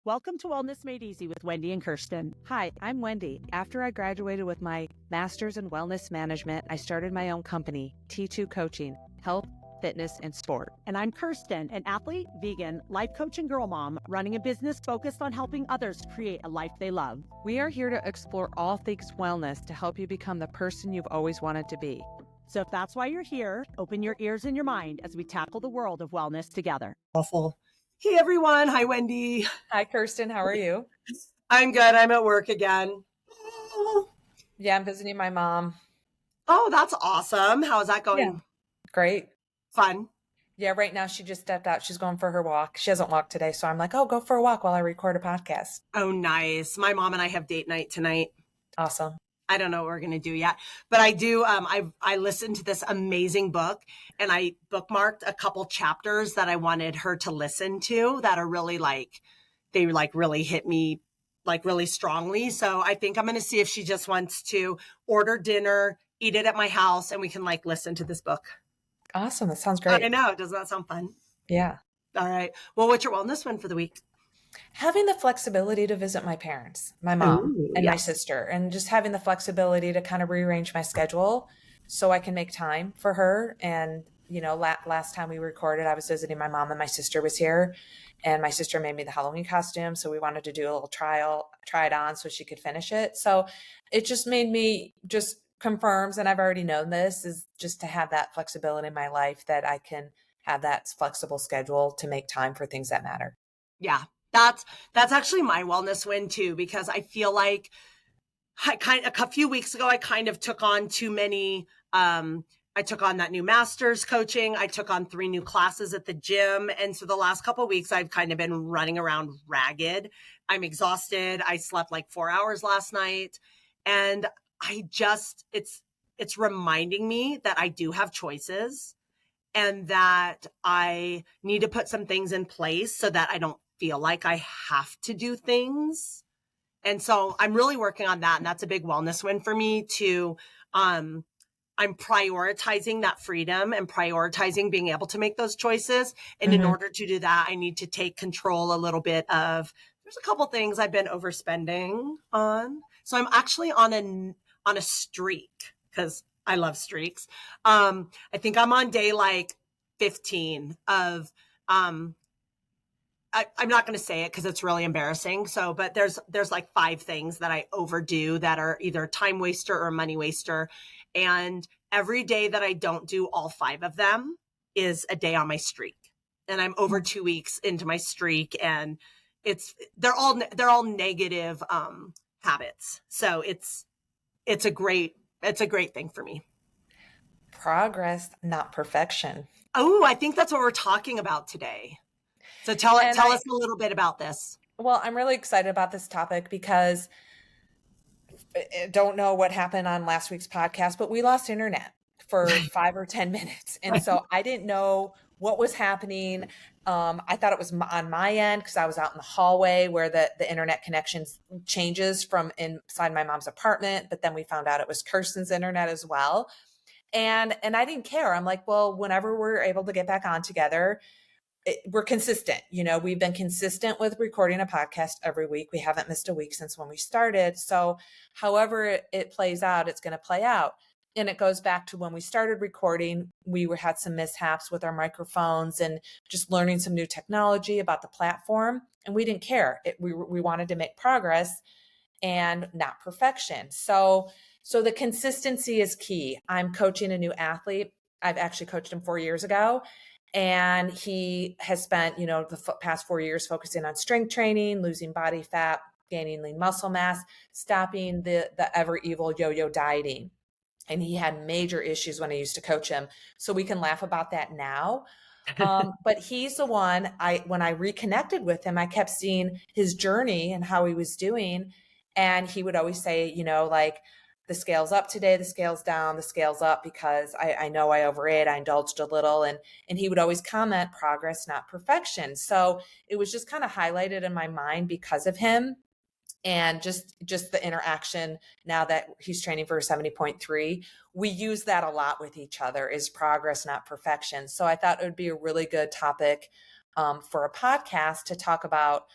Welcome to Wellness Made Easy with Wendy and Kirsten. Hi, I'm Wendy. After I graduated with my master's in wellness management, I started my own company, T2 Coaching, Health, Fitness, and Sport. And I'm Kirsten, an athlete, vegan, life coach, and girl mom, running a business focused on helping others create a life they love. We are here to explore all things wellness to help you become the person you've always wanted to be. So if that's why you're here, open your ears and your mind as we tackle the world of wellness together. Awful. Hey, everyone. Hi, Wendy. Hi, Kirsten. How are you? I'm good. I'm at work again. Yeah, I'm visiting my mom. Oh, that's awesome. How's that going? Yeah. Great. Fun. Yeah, right now she just stepped out. She's going for her walk. She hasn't walked today. So I'm like, oh, go for a walk while I record a podcast. Oh, nice. My mom and I have date night tonight. Awesome. I don't know what we're going to do yet, but I do. I listened to this amazing book and I bookmarked a couple chapters that I wanted her to listen to that are really they really hit me really strongly. So I think I'm going to see if she just wants to order dinner, eat it at my house, and we can listen to this book. Awesome. That sounds great. I know. Doesn't that sound fun? Yeah. All right. Well, what's your wellness win for the week? Having the flexibility to visit my parents, my mom and my sister, and just having the flexibility to kind of rearrange my schedule so I can make time for her. And, last time we recorded, I was visiting my mom and my sister was here, and my sister made me the Halloween costume. So we wanted to do a little try it on so she could finish it. So it just made me confirms, and I've already known this, is just to have that flexibility in my life that I can have that flexible schedule to make time for things that matter. Yeah. That's actually my wellness win too, because I feel like a few weeks ago, I kind of took on too many. I took on that new master's coaching. I took on 3 new classes at the gym. And so the last couple of weeks, I've kind of been running around ragged. I'm exhausted. I slept 4 hours last night. And it's reminding me that I do have choices and that I need to put some things in place so that I don't feel like I have to do things. And so I'm really working on that. And that's a big wellness win for me too. I'm prioritizing that freedom and prioritizing being able to make those choices. And in order to do that, I need to take control a little bit of, there's a couple things I've been overspending on. So I'm actually on a streak because I love streaks. I think I'm on day 15 of, I'm not going to say it because it's really embarrassing. So, but there's 5 things that I overdo that are either time waster or money waster. And every day that I don't do all 5 of them is a day on my streak. And I'm over 2 weeks into my streak, and they're all negative habits. So it's a great thing for me. Progress, not perfection. Oh, I think that's what we're talking about today. So tell us a little bit about this. Well, I'm really excited about this topic because I don't know what happened on last week's podcast, but we lost internet for 5 or 10 minutes. And so I didn't know what was happening. I thought it was on my end because I was out in the hallway where the internet connection changes from inside my mom's apartment. But then we found out it was Kirsten's internet as well. And I didn't care. I'm like, well, whenever we're able to get back on together, we're consistent. We've been consistent with recording a podcast every week. We haven't missed a week since when we started. So however it plays out, it's going to play out. And it goes back to when we started recording, we had some mishaps with our microphones and just learning some new technology about the platform. And we didn't care. We wanted to make progress and not perfection. So the consistency is key. I'm coaching a new athlete. I've actually coached him 4 years ago. And he has spent, the past 4 years focusing on strength training, losing body fat, gaining lean muscle mass, stopping the ever evil yo-yo dieting. And he had major issues when I used to coach him. So we can laugh about that now. But he's the one, when I reconnected with him, I kept seeing his journey and how he was doing. And he would always say, the scale's up today, the scale's down, the scale's up because I know I overate, I indulged a little. And he would always comment, progress, not perfection. So it was just kind of highlighted in my mind because of him. And just the interaction now that he's training for a 70.3, we use that a lot with each other, is progress, not perfection. So I thought it would be a really good topic for a podcast to talk about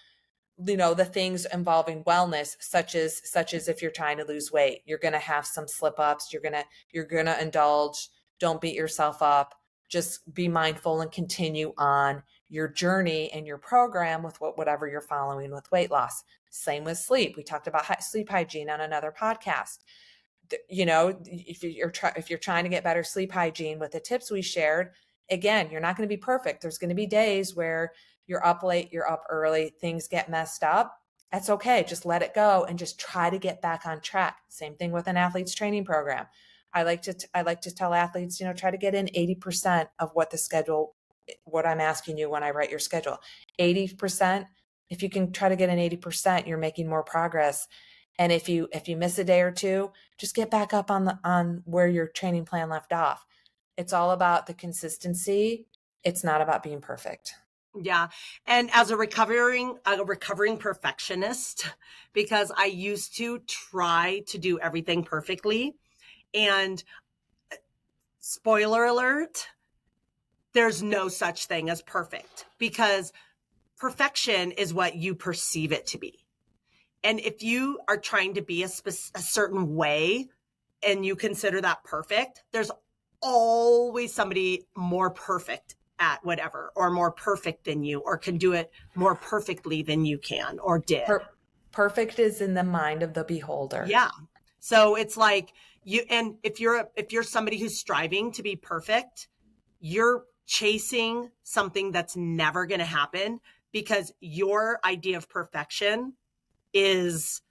the things involving wellness, such as if you're trying to lose weight, you're going to have some slip ups. You're going to indulge. Don't beat yourself up. Just be mindful and continue on your journey and your program with whatever you're following with weight loss. Same with sleep. We talked about sleep hygiene on another podcast. If you're trying to get better sleep hygiene with the tips we shared, again, you're not going to be perfect. There's going to be days where you're up late, you're up early, things get messed up. That's okay. Just let it go and just try to get back on track. Same thing with an athlete's training program. I like to tell athletes, try to get in 80% of what I'm asking you when I write your schedule. 80%. If you can try to get in 80%, you're making more progress. And if you miss a day or two, just get back up on where your training plan left off. It's all about the consistency. It's not about being perfect. Yeah. And as a recovering perfectionist, because I used to try to do everything perfectly, and spoiler alert, there's no such thing as perfect, because perfection is what you perceive it to be. And if you are trying to be a certain way and you consider that perfect, there's always somebody more perfect at whatever, or more perfect than you, or can do it more perfectly than you can or did. Perfect is in the mind of the beholder. Yeah. So it's like and if you're somebody who's striving to be perfect, you're chasing something that's never going to happen, because your idea of perfection is,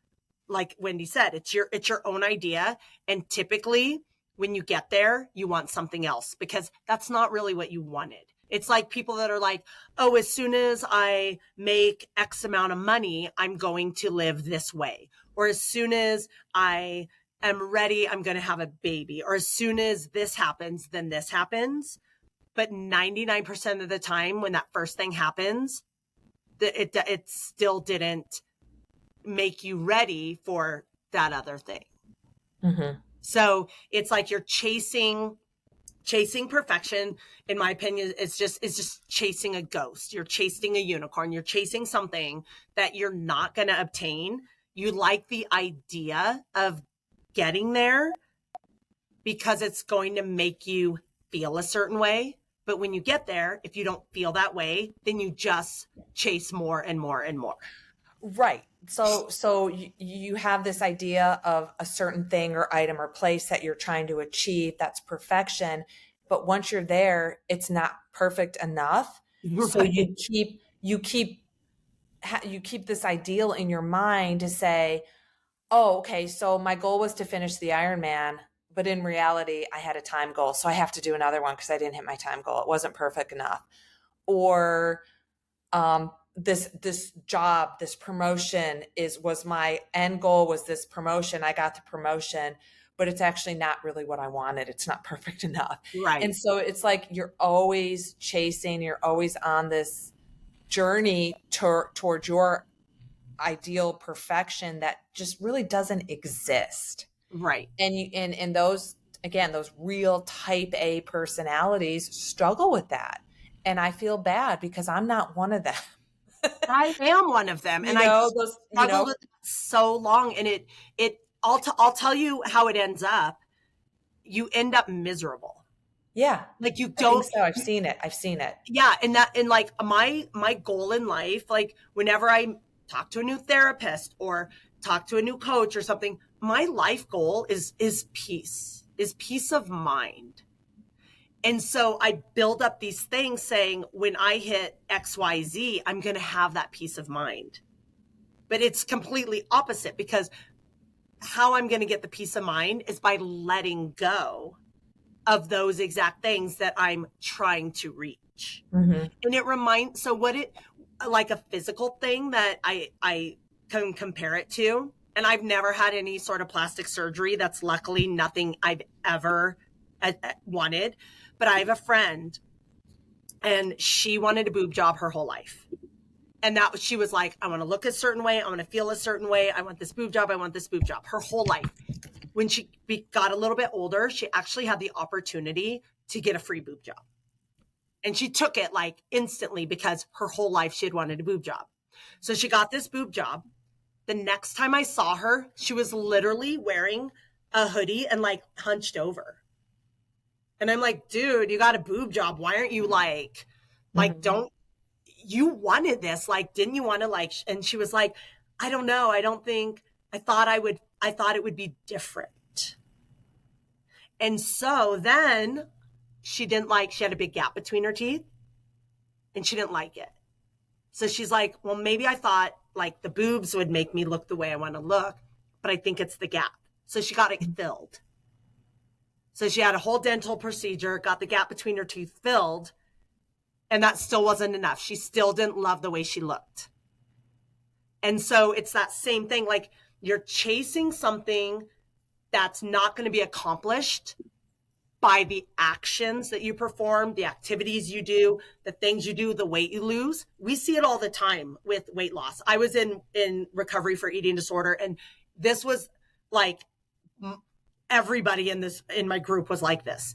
like Wendy said, it's your own idea. And typically when you get there, you want something else, because that's not really what you wanted. It's like people that are like, oh, as soon as I make X amount of money, I'm going to live this way. Or as soon as I am ready, I'm going to have a baby. Or as soon as this happens, then this happens. But 99% of the time when that first thing happens, it still didn't make you ready for that other thing. Mm-hmm. So it's like you're chasing perfection. In my opinion, it's just chasing a ghost. You're chasing a unicorn. You're chasing something that you're not going to obtain. You like the idea of getting there because it's going to make you feel a certain way. But when you get there, if you don't feel that way, then you just chase more and more and more. Right. So you have this idea of a certain thing or item or place that you're trying to achieve. That's perfection. But once you're there, it's not perfect enough. Right. So you keep this ideal in your mind to say, oh, okay, so my goal was to finish the Ironman, but in reality, I had a time goal. So I have to do another one because I didn't hit my time goal. It wasn't perfect enough. Or, this job, this promotion was my end goal, was this promotion. I got the promotion, but it's actually not really what I wanted. It's not perfect enough. Right. And so it's like, you're always chasing, you're always on this journey towards your ideal perfection that just really doesn't exist. Right. And those real type A personalities struggle with that. And I feel bad because I'm not one of them. I am one of them. And I struggled with it so long. And I'll tell you how it ends up. You end up miserable. Yeah. Like you don't. So I've seen it. Yeah. And like my goal in life, like whenever I talk to a new therapist or talk to a new coach or something, my life goal is peace of mind. And so I build up these things saying, when I hit XYZ, I'm going to have that peace of mind. But it's completely opposite, because how I'm going to get the peace of mind is by letting go of those exact things that I'm trying to reach. Mm-hmm. And like a physical thing that I can compare it to. And I've never had any sort of plastic surgery. That's luckily nothing I've ever wanted. But I have a friend, and she wanted a boob job her whole life. And she was like, I want to look a certain way. I want to feel a certain way. I want this boob job. I want this boob job her whole life. When she got a little bit older, she actually had the opportunity to get a free boob job. And she took it like instantly, because her whole life she had wanted a boob job. So she got this boob job. The next time I saw her, she was literally wearing a hoodie and like hunched over. And I'm like, dude, you got a boob job. Why aren't you like, don't, you wanted this? Like, didn't you want to like, and she was like, I don't know. I don't think, I thought it would be different. And so then she had a big gap between her teeth and she didn't like it. So she's like, well, maybe I thought like the boobs would make me look the way I want to look, but I think it's the gap. So she got it filled. So she had a whole dental procedure, got the gap between her teeth filled, and that still wasn't enough. She still didn't love the way she looked. And so it's that same thing, like you're chasing something that's not going to be accomplished by the actions that you perform, the activities you do, the things you do, the weight you lose. We see it all the time with weight loss. I was in recovery for eating disorder, and this was like everybody in my group was like this.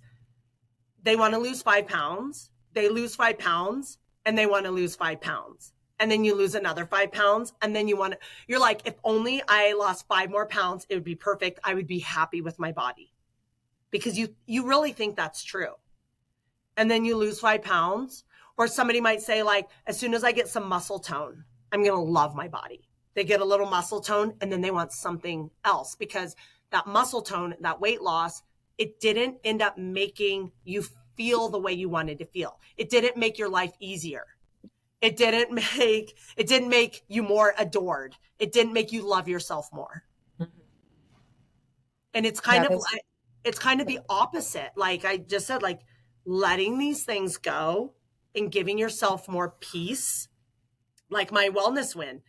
They want to lose 5 pounds. They lose 5 pounds and they want to lose 5 pounds. And then you lose another 5 pounds. And then you're like, if only I lost 5 more pounds, it would be perfect. I would be happy with my body, because you really think that's true. And then you lose 5 pounds, or somebody might say like, as soon as I get some muscle tone, I'm going to love my body. They get a little muscle tone and then they want something else, because that muscle tone, that weight loss, it didn't end up making you feel the way you wanted to feel. It didn't make your life easier. It didn't make you more adored. It didn't make you love yourself more. And it's kind of the opposite. Like I just said, like letting these things go and giving yourself more peace. Like my wellness win,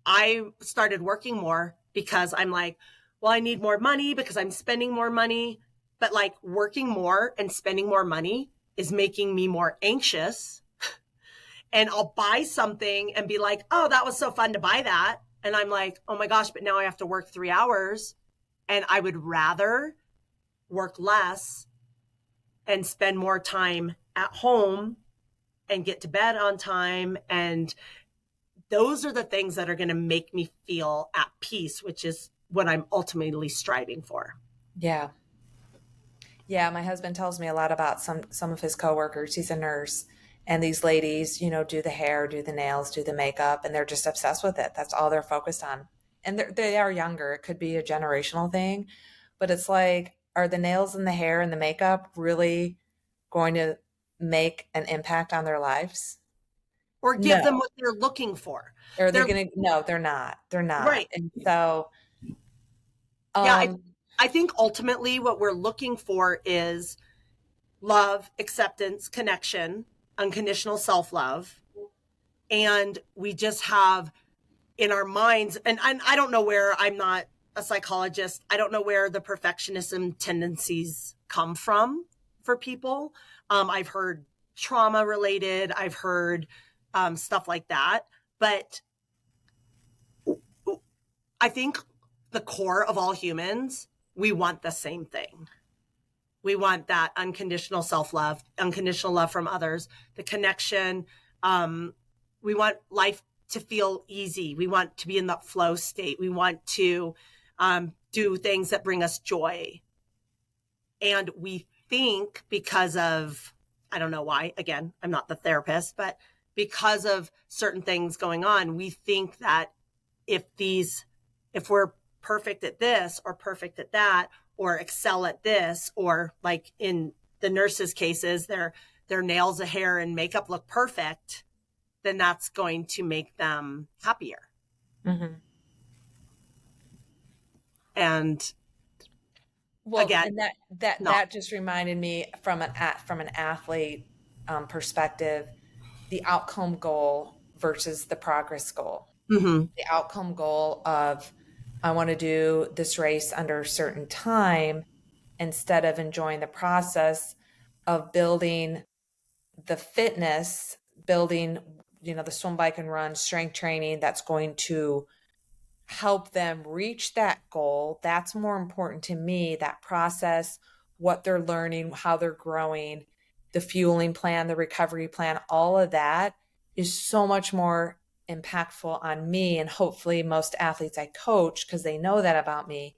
I started working more because I'm like, well, I need more money because I'm spending more money. But like working more and spending more money is making me more anxious. And I'll buy something and be like, oh, that was so fun to buy that. And I'm like, oh my gosh, but now I have to work 3 hours. And I would rather work less and spend more time at home and get to bed on time. And those are the things that are going to make me feel at peace, which is what I'm ultimately striving for. Yeah. Yeah. My husband tells me a lot about some of his coworkers. He's a nurse, and these ladies, do the hair, do the nails, do the makeup, and they're just obsessed with it. That's all they're focused on. And they are younger. It could be a generational thing, but it's like, are the nails and the hair and the makeup really going to make an impact on their lives? Or give them what they're looking for? Or no, they're not. They're not. Right. And so, yeah, I think ultimately what we're looking for is love, acceptance, connection, unconditional self-love. And we just have in our minds, and I don't know where, I'm not a psychologist, I don't know where the perfectionism tendencies come from for people. I've heard trauma related, I've heard stuff like that. But I think the core of all humans, we want the same thing. We want that unconditional self-love, unconditional love from others, the connection. We want life to feel easy. We want to be in that flow state. We want to do things that bring us joy. And we think because of, I don't know why, again, I'm not the therapist, but because of certain things going on, we think that if we're perfect at this or perfect at that, or excel at this, or like in the nurses' cases, their nails, hair, and makeup look perfect, then that's going to make them happier. Mm-hmm. And well, again, and that just reminded me from an athlete perspective, the outcome goal versus the progress goal. Mm-hmm. The outcome goal of, I want to do this race under a certain time, instead of enjoying the process of building the fitness, building, the swim, bike, and run, strength training that's going to help them reach that goal. That's more important to me, that process, what they're learning, how they're growing, the fueling plan, the recovery plan, all of that is so much more impactful on me and hopefully most athletes I coach, because they know that about me,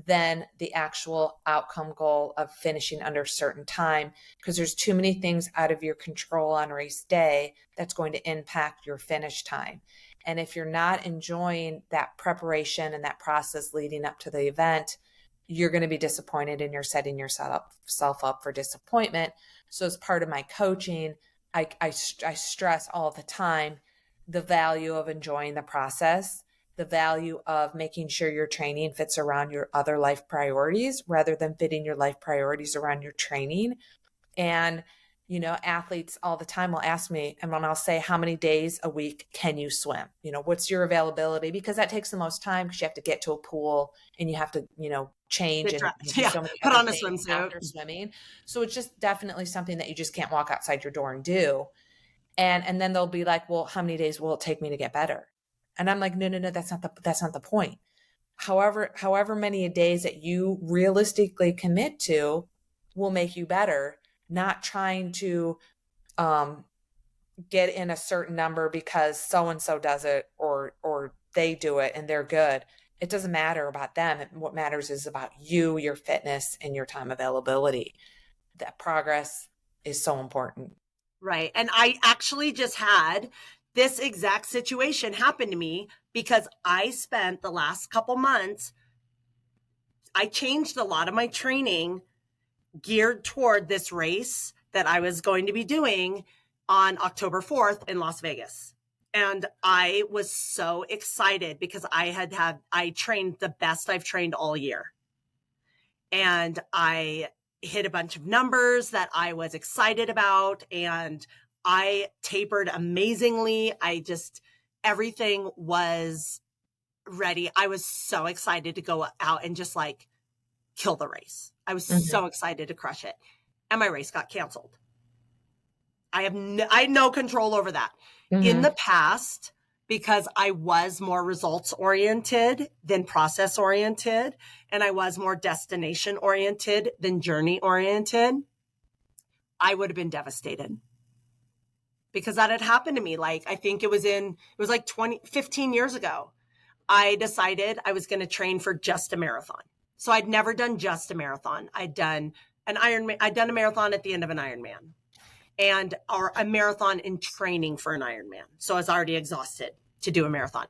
than the actual outcome goal of finishing under a certain time, because there's too many things out of your control on race day that's going to impact your finish time. And if you're not enjoying that preparation and that process leading up to the event, you're going to be disappointed and you're setting yourself up for disappointment. So as part of my coaching, I stress all the time the value of enjoying the process, the value of making sure your training fits around your other life priorities rather than fitting your life priorities around your training. And, you know, athletes all the time will ask me, and when I'll say, how many days a week can you swim? You know, what's your availability? Because that takes the most time, because you have to get to a pool and you have to, you know, change and do so many put on a things swimsuit after swimming. So it's just definitely something that you just can't walk outside your door and do. And then they'll be like, well, how many days will it take me to get better? And I'm like, no, that's not the point. However many days that you realistically commit to will make you better, not trying to get in a certain number because so-and-so does it or they do it and they're good. It doesn't matter about them. What matters is about you, your fitness, and your time availability. That progress is so important. Right. And I actually just had this exact situation happen to me because I spent the last couple months, I changed a lot of my training geared toward this race that I was going to be doing on October 4th in Las Vegas. And I was so excited because I trained the best I've trained all year. And I hit a bunch of numbers that I was excited about, and I tapered amazingly. Everything was ready. I was so excited to go out and just like kill the race. I was so excited to crush it. And my race got canceled. I had no control over that. In the past, because I was more results oriented than process oriented, and I was more destination oriented than journey oriented, I would have been devastated because that had happened to me. Like, I think it was like 15 years ago. I decided I was going to train for just a marathon. So I'd never done just a marathon. I'd done an Ironman. I'd done a marathon at the end of an Ironman, or a marathon in training for an Ironman. So I was already exhausted to do a marathon.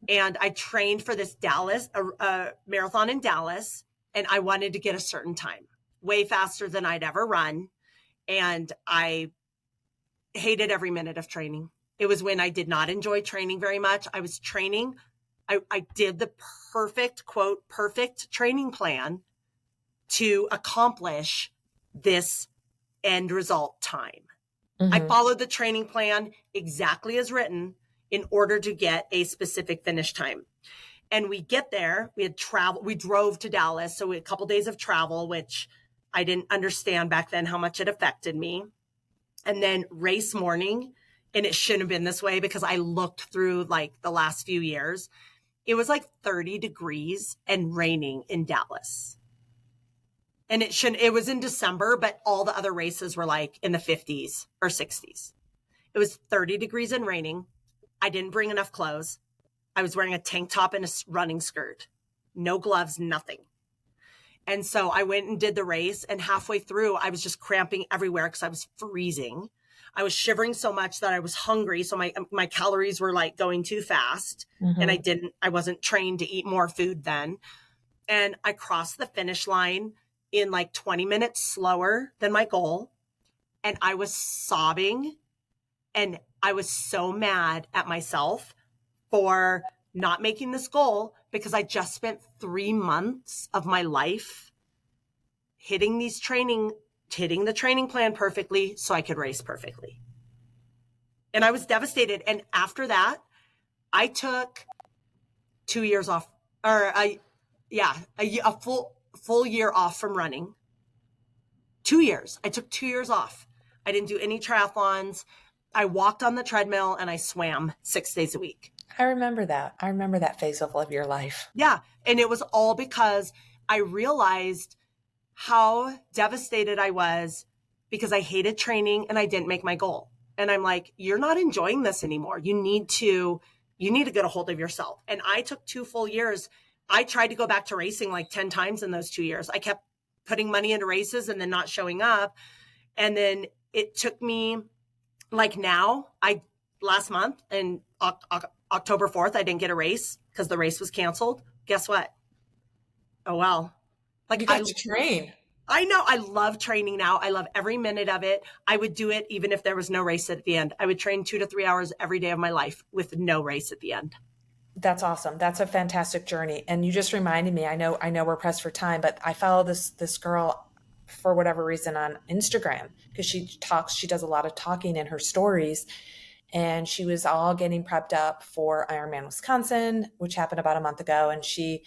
And I trained for this marathon in Dallas, and I wanted to get a certain time, way faster than I'd ever run. And I hated every minute of training. It was when I did not enjoy training very much. I was training. I did the perfect training plan to accomplish this end result time. I followed the training plan exactly as written in order to get a specific finish time. And we get there, we drove to Dallas. So we had a couple days of travel, which I didn't understand back then how much it affected me. And then race morning, and it shouldn't have been this way because I looked through like the last few years. It was like 30 degrees and raining in Dallas. And it was in December, but all the other races were like in the 50s or 60s. It was 30 degrees and raining. I didn't bring enough clothes. I was wearing a tank top and a running skirt, no gloves, nothing. And so I went and did the race, and halfway through, I was just cramping everywhere because I was freezing. I was shivering so much that I was hungry. So my calories were like going too fast, and I wasn't trained to eat more food then. And I crossed the finish line in like 20 minutes slower than my goal. And I was sobbing, and I was so mad at myself for not making this goal because I just spent 3 months of my life hitting the training plan perfectly so I could race perfectly. And I was devastated. And after that, I took 2 years off, or a full year off from running. 2 years. I took 2 years off. I didn't do any triathlons. I walked on the treadmill and I swam 6 days a week. I remember that. I remember that phase of your life. Yeah. And it was all because I realized how devastated I was because I hated training and I didn't make my goal. And I'm like, you're not enjoying this anymore. You need to get a hold of yourself. And I took 2 full years. I tried to go back to racing like 10 times in those 2 years. I kept putting money into races and then not showing up. And then it took me like last month and October 4th, I didn't get a race because the race was canceled. Guess what? Oh, well. Like, you got to train. I know. I love training now. I love every minute of it. I would do it even if there was no race at the end. I would train 2 to 3 hours every day of my life with no race at the end. That's awesome. That's a fantastic journey. And you just reminded me, I know we're pressed for time, but I follow this girl for whatever reason on Instagram because she does a lot of talking in her stories. And she was all getting prepped up for Ironman Wisconsin, which happened about a month ago. And she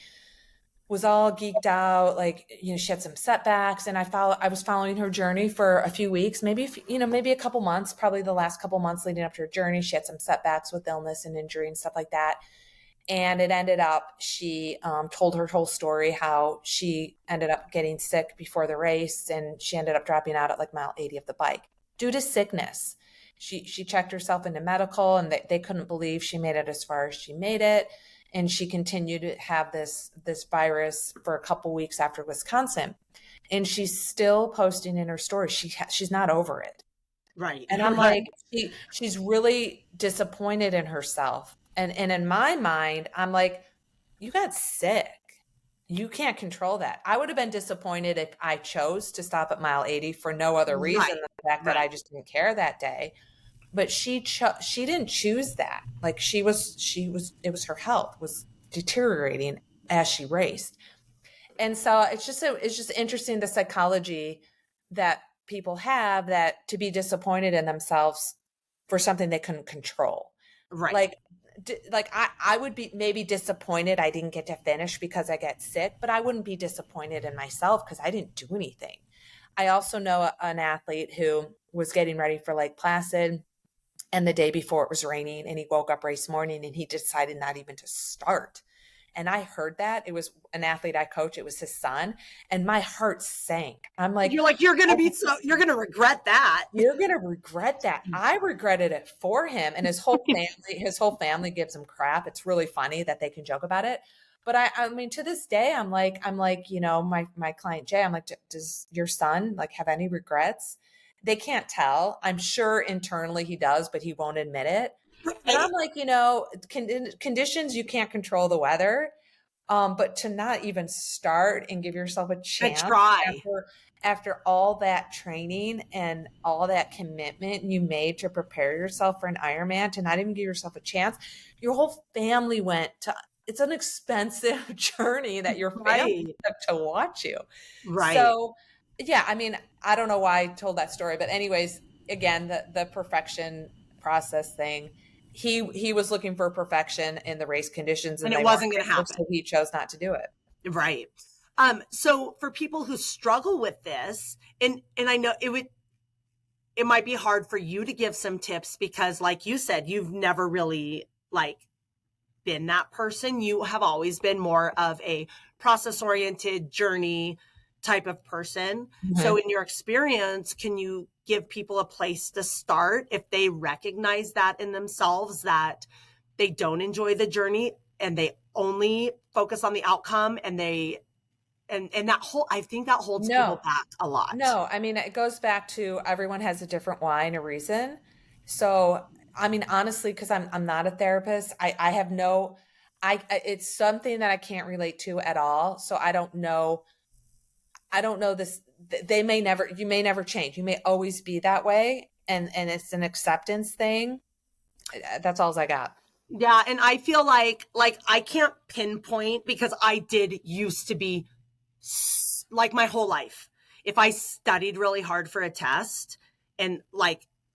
was all geeked out, like, she had some setbacks, and I was following her journey for a few weeks, maybe a couple months, probably the last couple months leading up to her journey. She had some setbacks with illness and injury and stuff like that. And it ended up, she told her whole story, how she ended up getting sick before the race, and she ended up dropping out at like mile 80 of the bike due to sickness. She checked herself into medical, and they couldn't believe she made it as far as she made it. And she continued to have this virus for a couple weeks after Wisconsin. And she's still posting in her story. She's not over it. Right. And I'm like, she's really disappointed in herself. And in my mind, I'm like, you got sick. You can't control that. I would have been disappointed if I chose to stop at mile 80 for no other reason than the fact that I just didn't care that day. But she didn't choose that. Like it was her health was deteriorating as she raced. And so it's just interesting, the psychology that people have, that to be disappointed in themselves for something they couldn't control. Right. Like I would be maybe disappointed I didn't get to finish because I got sick, but I wouldn't be disappointed in myself because I didn't do anything. I also know an athlete who was getting ready for Lake Placid, and the day before it was raining, and he woke up race morning and he decided not even to start. And I heard that. It was an athlete I coach. It was his son. And my heart sank. I'm like, you're going to regret that. You're going to regret that. I regretted it for him, and his whole family gives him crap. It's really funny that they can joke about it. But I mean, to this day, I'm like, my client Jay, I'm like, does your son like have any regrets? They can't tell. I'm sure internally he does, but he won't admit it. And I'm like, conditions, you can't control the weather. But to not even start and give yourself a chance after all that training and all that commitment you made to prepare yourself for an Ironman, to not even give yourself a chance, your whole family it's an expensive journey that your family took to watch you. Right. So yeah, I mean, I don't know why I told that story, but anyways, again, the perfection process thing, he was looking for perfection in the race conditions, and it wasn't going to happen. So he chose not to do it. Right. So for people who struggle with this, and I know it might be hard for you to give some tips because, like you said, you've never really been that person. You have always been more of a process-oriented journey type of person. Mm-hmm. So in your experience, can you give people a place to start if they recognize that in themselves, that they don't enjoy the journey and they only focus on the outcome, and that whole, I think that holds people back a lot. No, I mean, it goes back to everyone has a different why and a reason. So, I mean, honestly, because I'm not a therapist, it's something that I can't relate to at all. So I don't know this. You may never change. You may always be that way. And it's an acceptance thing. That's all I got. Yeah. And I feel like I can't pinpoint, because I did used to be like my whole life. If I studied really hard for a test and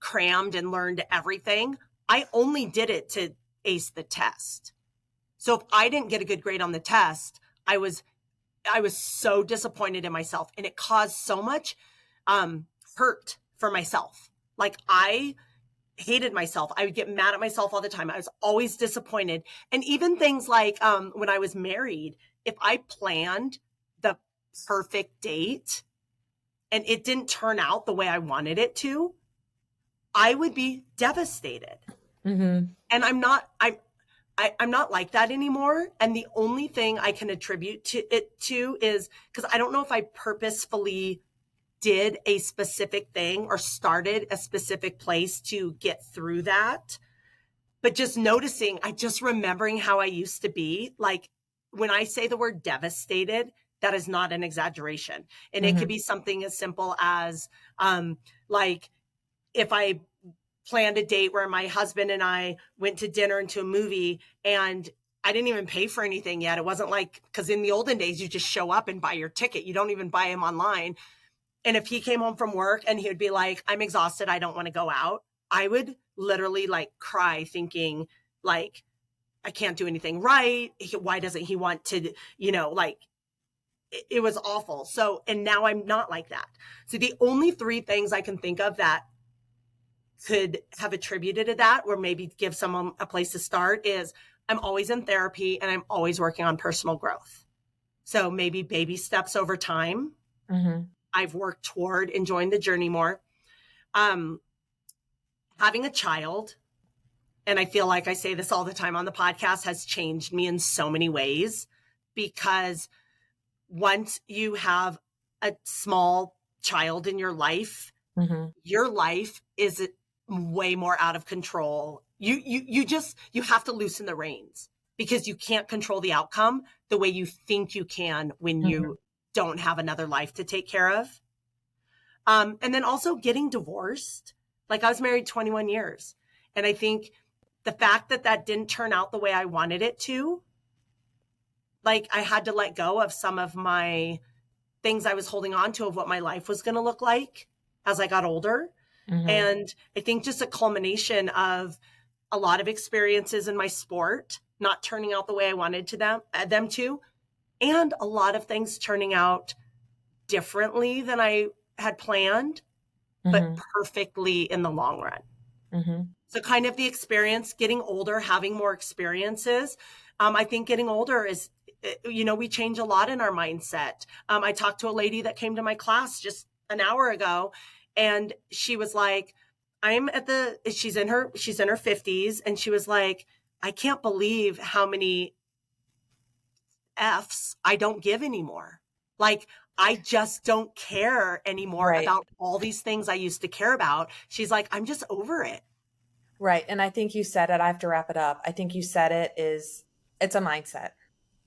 crammed and learned everything, I only did it to ace the test. So if I didn't get a good grade on the test, I was so disappointed in myself, and it caused so much hurt for myself. I hated myself. I would get mad at myself all the time. I was always disappointed. And even things like when I was married, if I planned the perfect date and it didn't turn out the way I wanted it to, I would be devastated. Mm-hmm. And I'm not like that anymore. And the only thing I can attribute to is because I don't know if I purposefully did a specific thing or started a specific place to get through that. But just noticing, just remembering how I used to be, like when I say the word devastated, that is not an exaggeration. And it could be something as simple as like if I planned a date where my husband and I went to dinner and to a movie and I didn't even pay for anything yet. It wasn't like, because in the olden days, you just show up and buy your ticket. You don't even buy them online. And if he came home from work and he would be like, I'm exhausted, I don't want to go out, I would literally like cry thinking like, I can't do anything right. Why doesn't he want to, like it was awful. So, and now I'm not like that. So the only three things I can think of that could have attributed to that or maybe give someone a place to start is I'm always in therapy and I'm always working on personal growth. So maybe baby steps over time. I've worked toward enjoying the journey more. Having a child, and I feel like I say this all the time on the podcast, has changed me in so many ways, because once you have a small child in your life is way more out of control. You have to loosen the reins because you can't control the outcome the way you think you can when you don't have another life to take care of. And then also getting divorced. Like I was married 21 years. And I think the fact that didn't turn out the way I wanted it to, like I had to let go of some of my things I was holding on to of what my life was going to look like as I got older. And I think just a culmination of a lot of experiences in my sport not turning out the way I wanted them to, and a lot of things turning out differently than I had planned, but perfectly in the long run. So kind of the experience, getting older, having more experiences. I think getting older is, we change a lot in our mindset. I talked to a lady that came to my class just an hour ago, and she was like, she's in her 50s. And she was like, I can't believe how many F's I don't give anymore. Like, I just don't care anymore about all these things I used to care about. She's like, I'm just over it. Right. And I think you said it, I have to wrap it up. I think you said it's a mindset.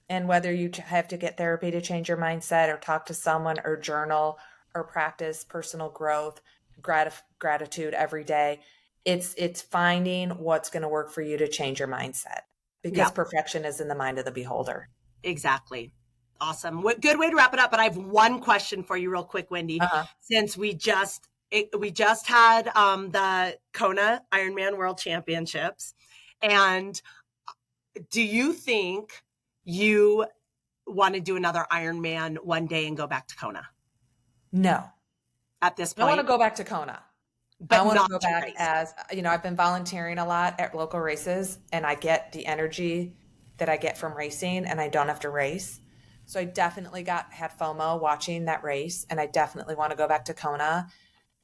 And whether you have to get therapy to change your mindset or talk to someone or journal or practice personal growth, gratitude every day, it's finding what's going to work for you to change your mindset, because perfection is in the mind of the beholder. Exactly. Awesome. Good way to wrap it up. But I have one question for you real quick, Wendy, since we just had the Kona Ironman World Championships. And do you think you want to do another Ironman one day and go back to Kona? No. At this point? I want to go back to Kona. But I want to go back race. As, I've been volunteering a lot at local races, and I get the energy that I get from racing, and I don't have to race. So I definitely had FOMO watching that race, and I definitely want to go back to Kona.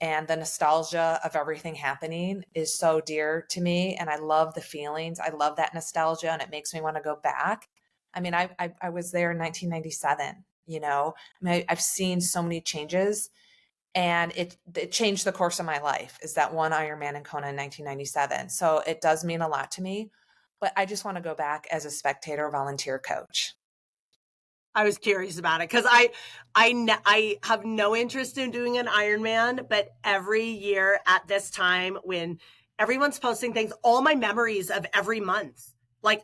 And the nostalgia of everything happening is so dear to me, and I love the feelings. I love that nostalgia, and it makes me want to go back. I mean, I was there in 1997, I've seen so many changes, and it changed the course of my life, is that one Ironman in Kona in 1997. So it does mean a lot to me, but I just want to go back as a spectator, volunteer coach. I was curious about it because I have no interest in doing an Ironman, but every year at this time when everyone's posting things, all my memories of every month, of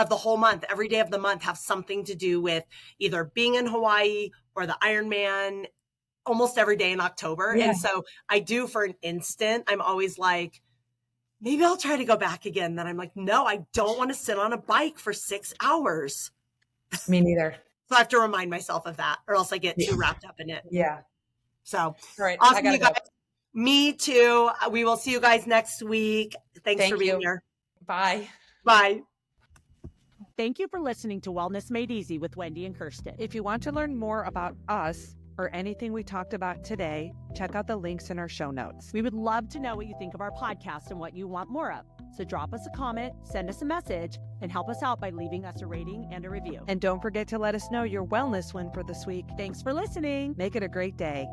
the whole month, every day of the month have something to do with either being in Hawaii or the Ironman almost every day in October. Yeah. And so I do, for an instant, I'm always like, maybe I'll try to go back again. Then I'm like, no, I don't want to sit on a bike for 6 hours. Me neither. So I have to remind myself of that, or else I get too wrapped up in it. Yeah. So, all right. Awesome, you guys. Go. Me too. We will see you guys next week. Thanks for being here. Bye. Bye. Thank you for listening to Wellness Made Easy with Wendy and Kirsten. If you want to learn more about us, or anything we talked about today, check out the links in our show notes. We would love to know what you think of our podcast and what you want more of. So drop us a comment, send us a message, and help us out by leaving us a rating and a review. And don't forget to let us know your wellness win for this week. Thanks for listening. Make it a great day.